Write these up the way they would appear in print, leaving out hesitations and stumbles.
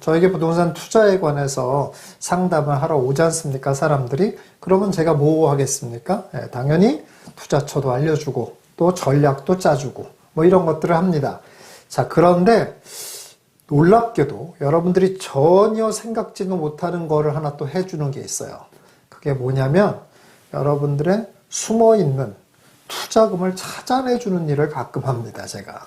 저에게 부동산 투자에 관해서 상담을 하러 오지 않습니까? 사람들이. 그러면 제가 뭐 하겠습니까? 당연히 투자처도 알려주고 또 전략도 짜주고 뭐 이런 것들을 합니다. 자, 그런데 놀랍게도 여러분들이 전혀 생각지도 못하는 거를 하나 또 해주는 게 있어요. 그게 뭐냐면 여러분들의 숨어있는 투자금을 찾아내주는 일을 가끔 합니다. 제가.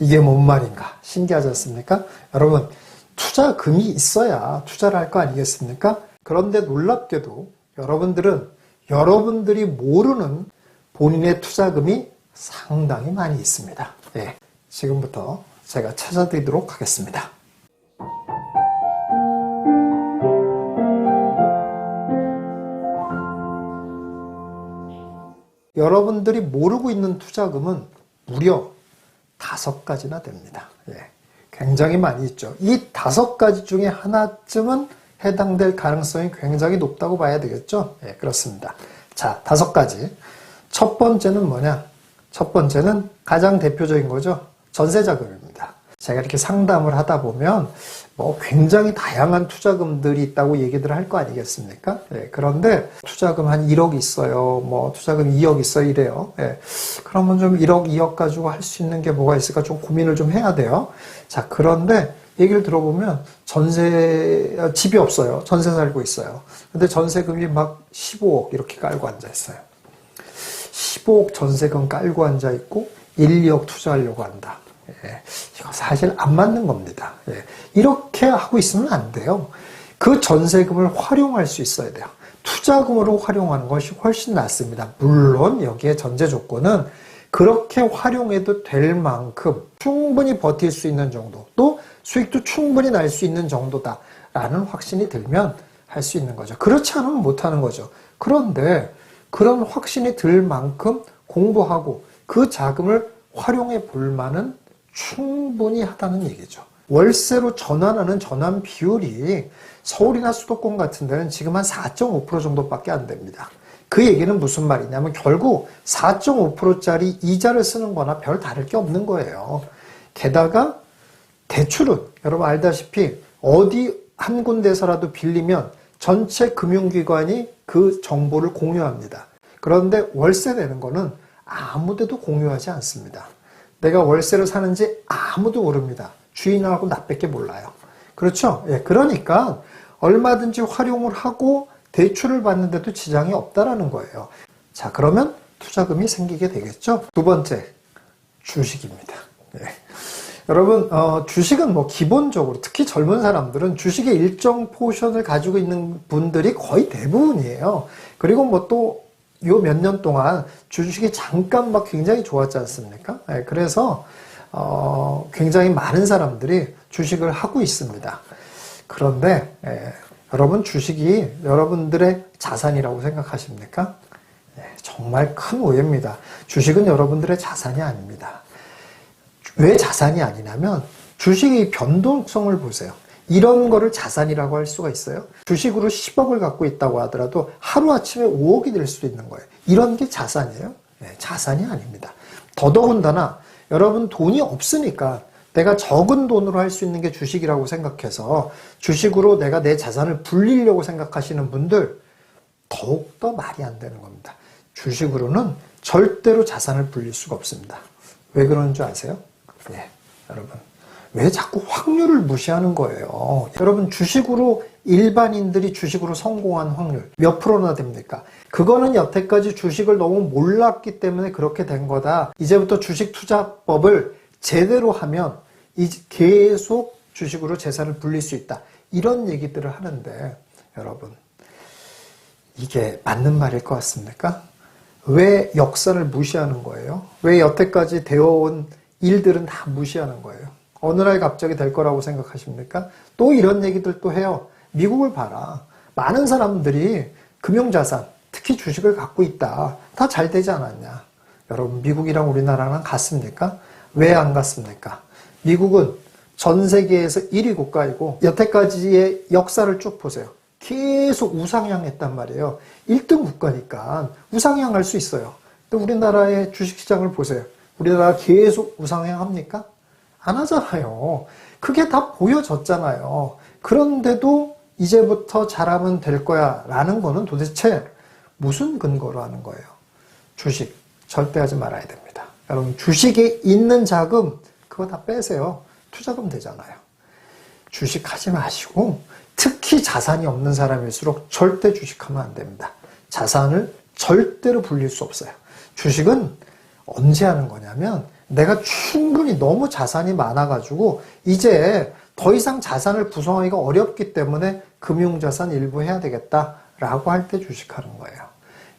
이게 뭔 말인가 신기하지 않습니까? 여러분, 투자금이 있어야 투자를 할 거 아니겠습니까? 그런데 놀랍게도 여러분들은 여러분들이 모르는 본인의 투자금이 상당히 많이 있습니다. 지금부터 제가 찾아드리도록 하겠습니다. 여러분들이 모르고 있는 투자금은 무려 5가지나 됩니다. 굉장히 많이 있죠. 이 5가지 중에 하나쯤은 해당될 가능성이 굉장히 높다고 봐야 되겠죠? 그렇습니다. 자, 5가지. 첫 번째는 뭐냐? 첫 번째는 가장 대표적인 거죠. 전세자금입니다. 제가 이렇게 상담을 하다 보면 뭐 굉장히 다양한 투자금들이 있다고 얘기들 할 거 아니겠습니까? 그런데 투자금 한 1억 있어요. 뭐 투자금 2억 있어요. 이래요. 그러면 좀 1억, 2억 가지고 할 수 있는 게 뭐가 있을까 좀 고민을 좀 해야 돼요. 자, 그런데 얘기를 들어보면 집이 없어요. 전세 살고 있어요. 근데 전세금이 막 15억 이렇게 깔고 앉아 있어요. 15억 전세금 깔고 앉아 있고 1, 2억 투자하려고 한다. 이거 사실 안 맞는 겁니다. 이렇게 하고 있으면 안 돼요. 그 전세금을 활용할 수 있어야 돼요. 투자금으로 활용하는 것이 훨씬 낫습니다. 물론 여기에 전제 조건은 그렇게 활용해도 될 만큼 충분히 버틸 수 있는 정도, 또 수익도 충분히 날 수 있는 정도다라는 확신이 들면 할 수 있는 거죠. 그렇지 않으면 못하는 거죠. 그런데 그런 확신이 들 만큼 공부하고 그 자금을 활용해 볼 만은 충분히 하다는 얘기죠. 월세로 전환하는 전환 비율이 서울이나 수도권 같은 데는 지금 한 4.5% 정도밖에 안 됩니다. 그 얘기는 무슨 말이냐면 결국 4.5%짜리 이자를 쓰는 거나 별 다를 게 없는 거예요. 게다가 대출은 여러분 알다시피 어디 한 군데서라도 빌리면 전체 금융기관이 그 정보를 공유합니다. 그런데 월세 내는 거는 아무데도 공유하지 않습니다. 내가 월세를 사는지 아무도 모릅니다. 주인하고 나밖에 몰라요. 그렇죠? 그러니까 얼마든지 활용을 하고 대출을 받는데도 지장이 없다라는 거예요. 자, 그러면 투자금이 생기게 되겠죠? 두 번째, 주식입니다. 여러분, 주식은 뭐 기본적으로 특히 젊은 사람들은 주식의 일정 포션을 가지고 있는 분들이 거의 대부분이에요. 그리고 뭐 또 요 몇 년 동안 주식이 잠깐 막 굉장히 좋았지 않습니까? 그래서 굉장히 많은 사람들이 주식을 하고 있습니다. 그런데 여러분 주식이 여러분들의 자산이라고 생각하십니까? 정말 큰 오해입니다. 주식은 여러분들의 자산이 아닙니다. 왜 자산이 아니냐면 주식의 변동성을 보세요. 이런 거를 자산이라고 할 수가 있어요. 주식으로 10억을 갖고 있다고 하더라도 하루아침에 5억이 될 수도 있는 거예요. 이런 게 자산이에요? 자산이 아닙니다. 더더군다나 여러분 돈이 없으니까 내가 적은 돈으로 할 수 있는 게 주식이라고 생각해서 주식으로 내가 내 자산을 불리려고 생각하시는 분들 더욱더 말이 안 되는 겁니다. 주식으로는 절대로 자산을 불릴 수가 없습니다. 왜 그러는 줄 아세요? 여러분. 왜 자꾸 확률을 무시하는 거예요? 여러분 주식으로 일반인들이 주식으로 성공한 확률 몇 프로나 됩니까? 그거는 여태까지 주식을 너무 몰랐기 때문에 그렇게 된 거다. 이제부터 주식 투자법을 제대로 하면 계속 주식으로 재산을 불릴 수 있다. 이런 얘기들을 하는데 여러분 이게 맞는 말일 것 같습니까? 왜 역사를 무시하는 거예요? 왜 여태까지 되어온 일들은 다 무시하는 거예요? 어느 날 갑자기 될 거라고 생각하십니까? 또 이런 얘기들 또 해요. 미국을 봐라. 많은 사람들이 금융자산, 특히 주식을 갖고 있다. 다 잘 되지 않았냐? 여러분, 미국이랑 우리나라랑 같습니까? 왜 안 같습니까? 미국은 전 세계에서 1위 국가이고 여태까지의 역사를 쭉 보세요. 계속 우상향했단 말이에요. 1등 국가니까 우상향할 수 있어요. 근데 우리나라의 주식시장을 보세요. 우리나라 계속 우상향합니까? 안 하잖아요. 그게 다 보여졌잖아요. 그런데도 이제부터 잘하면 될 거야 라는 거는 도대체 무슨 근거로 하는 거예요? 주식 절대 하지 말아야 됩니다. 여러분 주식에 있는 자금 그거 다 빼세요. 투자금 되잖아요. 주식 하지 마시고 특히 자산이 없는 사람일수록 절대 주식하면 안 됩니다. 자산을 절대로 불릴 수 없어요. 주식은 언제 하는 거냐면 내가 충분히 너무 자산이 많아가지고 이제 더 이상 자산을 구성하기가 어렵기 때문에 금융자산 일부 해야 되겠다라고 할 때 주식하는 거예요.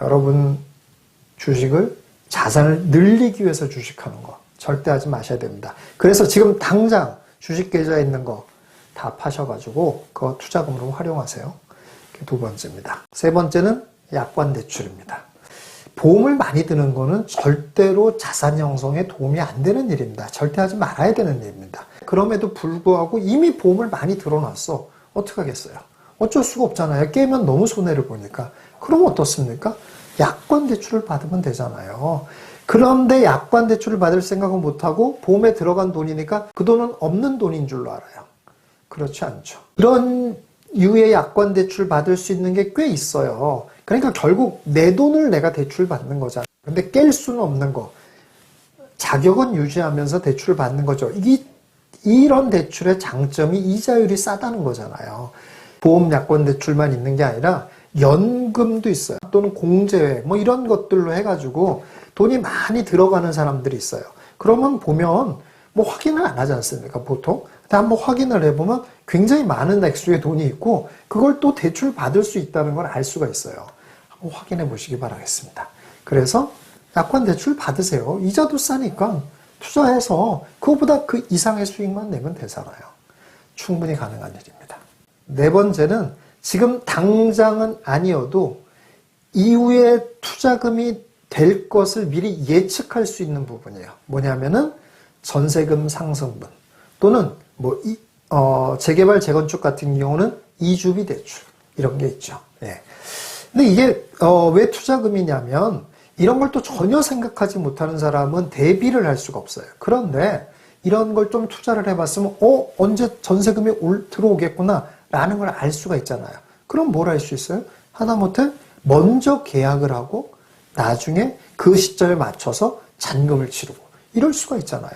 여러분 주식을 자산을 늘리기 위해서 주식하는 거 절대 하지 마셔야 됩니다. 그래서 지금 당장 주식 계좌에 있는 거 다 파셔가지고 그거 투자금으로 활용하세요. 두 번째입니다. 세 번째는 약관 대출입니다. 보험을 많이 드는 거는 절대로 자산 형성에 도움이 안 되는 일입니다. 절대 하지 말아야 되는 일입니다. 그럼에도 불구하고 이미 보험을 많이 들어놨어. 어떻게 하겠어요? 어쩔 수가 없잖아요. 깨면 너무 손해를 보니까. 그럼 어떻습니까? 약관 대출을 받으면 되잖아요. 그런데 약관 대출을 받을 생각은 못하고 보험에 들어간 돈이니까 그 돈은 없는 돈인 줄로 알아요. 그렇지 않죠. 이런 유의 약관 대출 받을 수 있는 게 꽤 있어요. 그러니까 결국 내 돈을 내가 대출 받는 거잖아요. 근데 깰 수는 없는 거. 자격은 유지하면서 대출을 받는 거죠. 이런 대출의 장점이 이자율이 싸다는 거잖아요. 보험 약관 대출만 있는 게 아니라 연금도 있어요. 또는 공제회 뭐 이런 것들로 해가지고 돈이 많이 들어가는 사람들이 있어요. 그러면 보면 뭐 확인을 안 하지 않습니까? 보통. 근데 한번 확인을 해보면 굉장히 많은 액수의 돈이 있고 그걸 또 대출 받을 수 있다는 걸 알 수가 있어요. 한번 확인해 보시기 바라겠습니다. 그래서 약관 대출 받으세요. 이자도 싸니까 투자해서 그거보다 그 이상의 수익만 내면 되잖아요. 충분히 가능한 일입니다. 네 번째는 지금 당장은 아니어도 이후에 투자금이 될 것을 미리 예측할 수 있는 부분이에요. 뭐냐면은 전세금 상승분 또는 재개발 재건축 같은 경우는 이주비 대출 이런 게 있죠. 예. 근데 이게 왜 투자금이냐면 이런 걸 또 전혀 생각하지 못하는 사람은 대비를 할 수가 없어요. 그런데 이런 걸 좀 투자를 해봤으면 언제 전세금이 들어오겠구나 라는 걸 알 수가 있잖아요. 그럼 뭘 할 수 있어요? 하다못해 먼저 계약을 하고 나중에 그 시점에 맞춰서 잔금을 치르고 이럴 수가 있잖아요.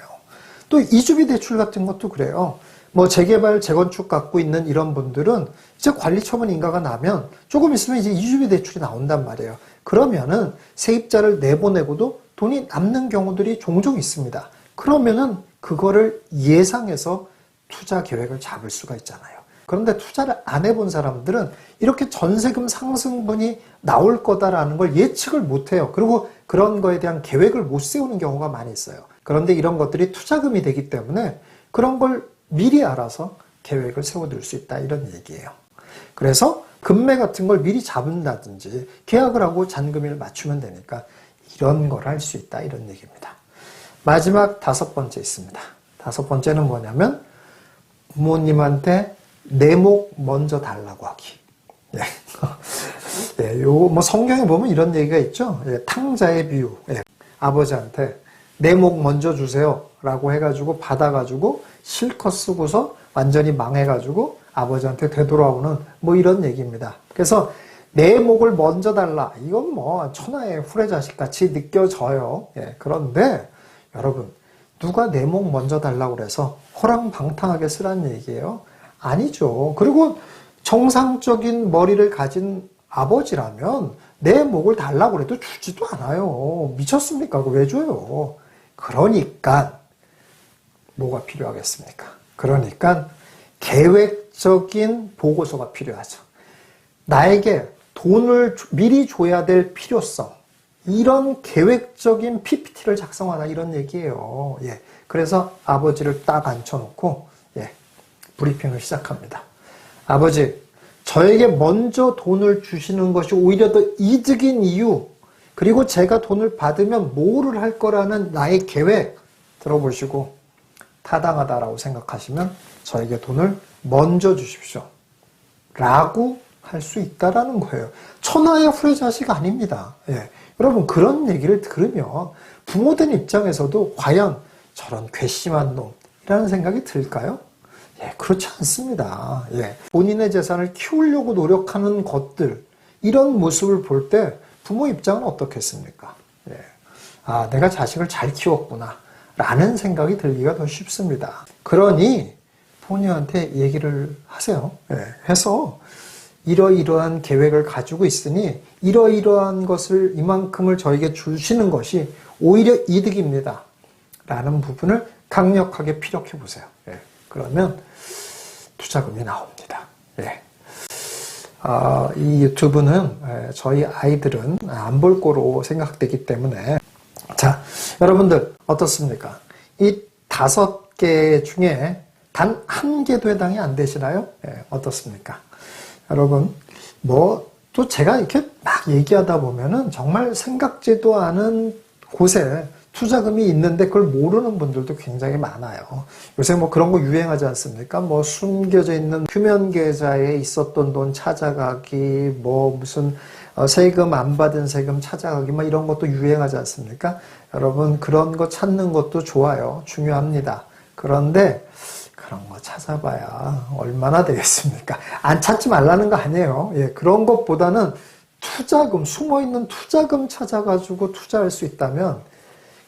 또 이주비 대출 같은 것도 그래요. 뭐 재개발, 재건축 갖고 있는 이런 분들은 이제 관리처분 인가가 나면 조금 있으면 이제 이주비 대출이 나온단 말이에요. 그러면은 세입자를 내보내고도 돈이 남는 경우들이 종종 있습니다. 그러면은 그거를 예상해서 투자 계획을 잡을 수가 있잖아요. 그런데 투자를 안 해본 사람들은 이렇게 전세금 상승분이 나올 거다라는 걸 예측을 못 해요. 그리고 그런 거에 대한 계획을 못 세우는 경우가 많이 있어요. 그런데 이런 것들이 투자금이 되기 때문에 그런 걸 미리 알아서 계획을 세워둘 수 있다 이런 얘기예요. 그래서 금매 같은 걸 미리 잡는다든지 계약을 하고 잔금을 맞추면 되니까 이런 걸 할 수 있다 이런 얘기입니다. 마지막 다섯 번째 있습니다. 다섯 번째는 뭐냐면 부모님한테 내목 먼저 달라고 하기. 예. 네, 뭐 성경에 보면 이런 얘기가 있죠. 예, 탕자의 비유. 예. 아버지한테 내목 먼저 주세요 라고 해가지고 받아가지고 실컷 쓰고서 완전히 망해가지고 아버지한테 되돌아오는 뭐 이런 얘기입니다. 그래서 내 목을 먼저 달라. 이건 뭐 천하의 후레자식 같이 느껴져요. 예, 그런데 여러분 누가 내 목 먼저 달라고 그래서 호랑방탕하게 쓰라는 얘기예요? 아니죠. 그리고 정상적인 머리를 가진 아버지라면 내 목을 달라고 해도 주지도 않아요. 미쳤습니까? 그거 왜 줘요? 그러니까 뭐가 필요하겠습니까? 그러니까 계획적인 보고서가 필요하죠. 나에게 돈을 미리 줘야 될 필요성, 이런 계획적인 PPT를 작성하라 이런 얘기예요. 예. 그래서 아버지를 딱 앉혀놓고 브리핑을 시작합니다. 아버지, 저에게 먼저 돈을 주시는 것이 오히려 더 이득인 이유, 그리고 제가 돈을 받으면 뭐를 할 거라는 나의 계획 들어보시고 타당하다라고 생각하시면 저에게 돈을 먼저 주십시오. 라고 할 수 있다라는 거예요. 천하의 후레자식 아닙니다. 예. 여러분 그런 얘기를 들으면 부모된 입장에서도 과연 저런 괘씸한 놈이라는 생각이 들까요? 예, 그렇지 않습니다. 예, 본인의 재산을 키우려고 노력하는 것들, 이런 모습을 볼 때 부모 입장은 어떻겠습니까? 예, 아, 내가 자식을 잘 키웠구나 라는 생각이 들기가 더 쉽습니다. 그러니 부모님한테 얘기를 하세요. 예, 해서 이러이러한 계획을 가지고 있으니 이러이러한 것을 이만큼을 저에게 주시는 것이 오히려 이득입니다 라는 부분을 강력하게 피력해 보세요. 예, 그러면 투자금이 나옵니다. 예. 이 유튜브는 저희 아이들은 안 볼 거로 생각되기 때문에, 자, 여러분들 어떻습니까? 이 5개 중에 단 1개도 해당이 안 되시나요? 예, 어떻습니까? 여러분, 또 제가 이렇게 막 얘기하다 보면은 정말 생각지도 않은 곳에 투자금이 있는데 그걸 모르는 분들도 굉장히 많아요. 요새 그런 거 유행하지 않습니까? 숨겨져 있는 휴면 계좌에 있었던 돈 찾아가기, 무슨 세금 안 받은 세금 찾아가기, 이런 것도 유행하지 않습니까? 여러분, 그런 거 찾는 것도 좋아요. 중요합니다. 그런데 그런 거 찾아봐야 얼마나 되겠습니까? 안 찾지 말라는 거 아니에요. 예, 그런 것보다는 투자금, 숨어있는 투자금 찾아가지고 투자할 수 있다면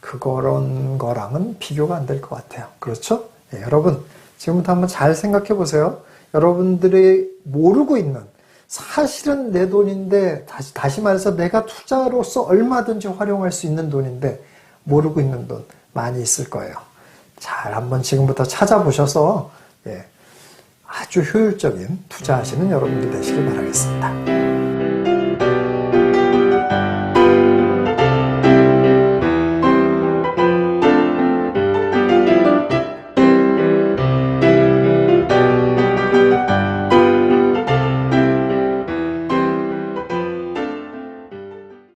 그런 거랑은 비교가 안 될 것 같아요. 그렇죠? 예, 여러분, 지금부터 한번 잘 생각해 보세요. 여러분들이 모르고 있는, 사실은 내 돈인데, 다시 말해서 내가 투자로서 얼마든지 활용할 수 있는 돈인데 모르고 있는 돈 많이 있을 거예요. 잘 한번 지금부터 찾아보셔서 아주 효율적인 투자하시는 여러분들 되시길 바라겠습니다.